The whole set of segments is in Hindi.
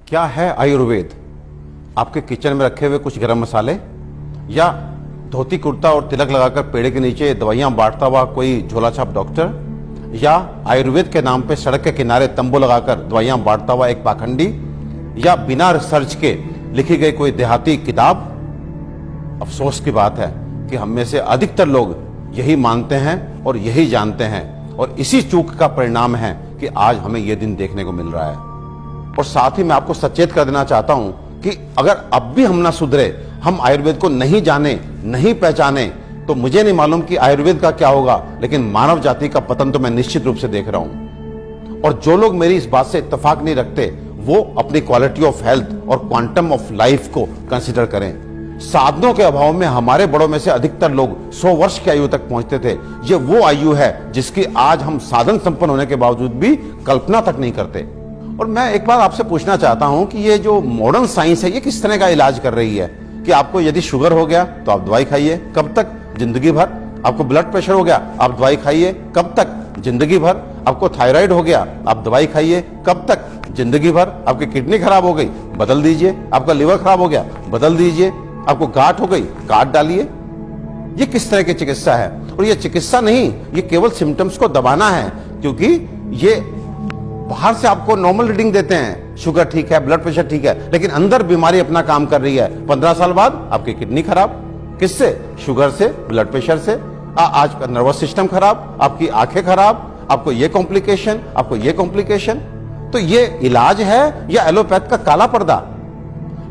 क्या है आयुर्वेद? आपके किचन में रखे हुए कुछ गरम मसाले, या धोती कुर्ता और तिलक लगाकर पेड़ के नीचे दवाइयां बांटता हुआ कोई झोला छाप डॉक्टर, या आयुर्वेद के नाम पे सड़क के किनारे तंबू लगाकर दवाइयां बांटता हुआ एक पाखंडी, या बिना रिसर्च के लिखी गई कोई देहाती किताब? अफसोस की बात है कि हम में से अधिकतर लोग यही मानते हैं और यही जानते हैं, और इसी चूक का परिणाम है कि आज हमें यह दिन देखने को मिल रहा है। और साथ ही मैं आपको सचेत कर देना चाहता हूं कि अगर अब भी हम ना सुधरे, हम आयुर्वेद को नहीं जाने, नहीं पहचाने, तो मुझे नहीं मालूम कि आयुर्वेद का क्या होगा, लेकिन मानव जाति का पतन तो मैं निश्चित रूप से देख रहा हूं। और जो लोग मेरी इस बात से इत्तेफाक नहीं रखते, वो अपनी क्वालिटी ऑफ हेल्थ और क्वांटम ऑफ लाइफ को कंसीडर करें। साधनों के अभाव में हमारे बड़ों में से अधिकतर लोग 100 वर्ष की आयु तक पहुंचते थे। ये वो आयु है जिसकी आज हम साधन संपन्न होने के बावजूद भी कल्पना तक नहीं करते। और मैं एक बार आपसे पूछना चाहता हूं कि ये जो मॉडर्न साइंस है, ये किस तरह का इलाज कर रही है? कि आपको यदि शुगर हो गया तो आप दवाई खाइए, कब तक? जिंदगी भर। आपको ब्लड प्रेशर हो गया, आप दवाई खाइए, कब तक? जिंदगी भर। आपको थायराइड हो गया, आप दवाई खाइए, कब तक? जिंदगी भर। आपकी किडनी खराब हो गई, बदल दीजिए। आपका लिवर खराब हो गया, बदल दीजिए। आपको गांठ हो गई, काट डालिए। ये किस तरह की चिकित्सा है? और ये चिकित्सा नहीं, ये केवल सिम्टम्स को दबाना है, क्योंकि ये बाहर से आपको नॉर्मल रीडिंग देते हैं, शुगर ठीक है, ब्लड प्रेशर ठीक है, लेकिन अंदर बीमारी अपना काम कर रही है। 15 साल बाद आपकी किडनी खराब, किससे? शुगर से, ब्लड प्रेशर से। आज का नर्वस सिस्टम खराब, आपकी आंखें खराब, आपको ये कॉम्प्लिकेशन, आपको ये कॉम्प्लिकेशन। तो ये इलाज है या एलोपैथ का काला पर्दा?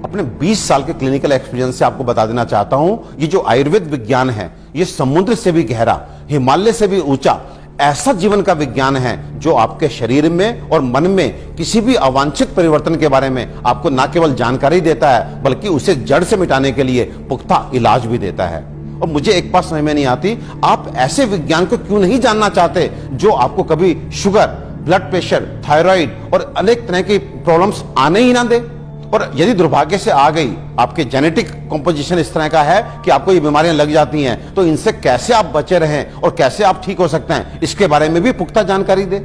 अपने 20 साल के क्लिनिकल एक्सपीरियंस से आपको बता देना चाहता हूं, ये जो आयुर्वेद विज्ञान है, ये समुद्र से भी गहरा, हिमालय से भी ऊंचा ऐसा जीवन का विज्ञान है जो आपके शरीर में और मन में किसी भी अवांछित परिवर्तन के बारे में आपको न केवल जानकारी देता है, बल्कि उसे जड़ से मिटाने के लिए पुख्ता इलाज भी देता है। और मुझे एक बात समझ में नहीं आती, आप ऐसे विज्ञान को क्यों नहीं जानना चाहते जो आपको कभी शुगर, ब्लड प्रेशर, थायराइड और अनेक तरह की प्रॉब्लम्स आने ही ना दे। और यदि दुर्भाग्य से आ गई, आपके जेनेटिक कॉम्पोजिशन इस तरह का है कि आपको ये बीमारियां लग जाती हैं, तो इनसे कैसे आप बचे रहें और कैसे आप ठीक हो सकते हैं, इसके बारे में भी पुख्ता जानकारी दे।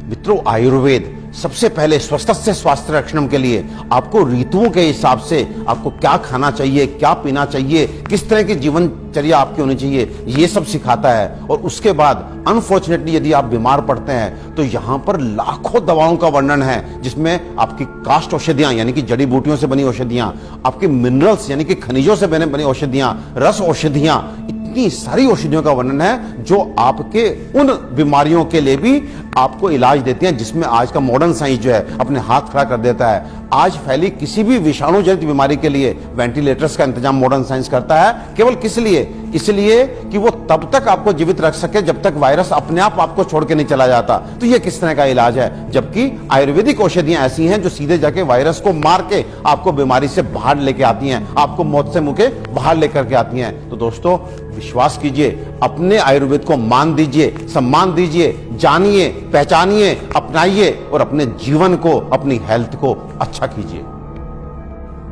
मित्रों, आयुर्वेद सबसे पहले स्वस्थ से स्वास्थ्य रक्षण के लिए आपको ऋतुओं के हिसाब से आपको क्या खाना चाहिए, क्या पीना चाहिए, किस तरह की जीवनचर्या आपकी होनी चाहिए, ये सब सिखाता है। और उसके बाद अनफॉर्चुनेटली यदि आप बीमार पड़ते हैं तो यहां पर लाखों दवाओं का वर्णन है, जिसमें आपकी काष्ठ औषधियां यानी कि जड़ी बूटियों से बनी औषधियां, आपके मिनरल्स यानी कि खनिजों से बनी औषधियां, रस औषधियां, इतनी सारी औषधियों का वर्णन है जो आपके उन बीमारियों के लिए भी आपको इलाज देती हैं, जिसमें आज का मॉडर्न साइंस जो है अपने हाथ खड़ा कर देता है। आज फैली किसी भी विषाणु जनित बीमारी के लिए वेंटिलेटर्स का इंतजाम मॉडर्न साइंस करता है। केवल किस लिए? इसलिए कि वो तब तक आपको जीवित रख सके जब तक वायरस अपने आप आपको छोड़ के नहीं चला जाता। तो ये किस तरह का इलाज है? जबकि आयुर्वेदिक औषधियां ऐसी हैं जो सीधे जाके वायरस को मार के आपको बीमारी से बाहर लेके आती हैं, आपको मौत से मुंह के बाहर लेकर के आती हैं। तो दोस्तों, विश्वास कीजिए, अपने आयुर्वेद को मान दीजिए, सम्मान दीजिए, जानिए, पहचानिए, अपनाइए और अपने जीवन को, अपनी हेल्थ को अच्छा कीजिए।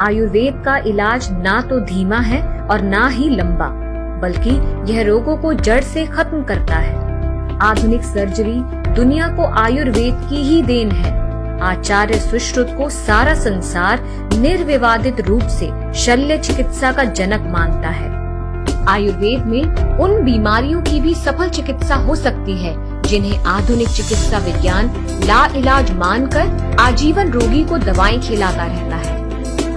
आयुर्वेद का इलाज ना तो धीमा है और ना ही लंबा, बल्कि यह रोगों को जड़ से खत्म करता है। आधुनिक सर्जरी दुनिया को आयुर्वेद की ही देन है। आचार्य सुश्रुत को सारा संसार निर्विवादित रूप से शल्य चिकित्सा का जनक मानता है। आयुर्वेद में उन बीमारियों की भी सफल चिकित्सा हो सकती है जिन्हें आधुनिक चिकित्सा विज्ञान लाइलाज मानकर आजीवन रोगी को दवाएं खिलाता रहता है।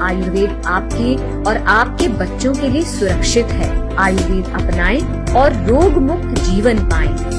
आयुर्वेद आपके और आपके बच्चों के लिए सुरक्षित है। आयुर्वेद अपनाएं और रोग मुक्त जीवन पाएं।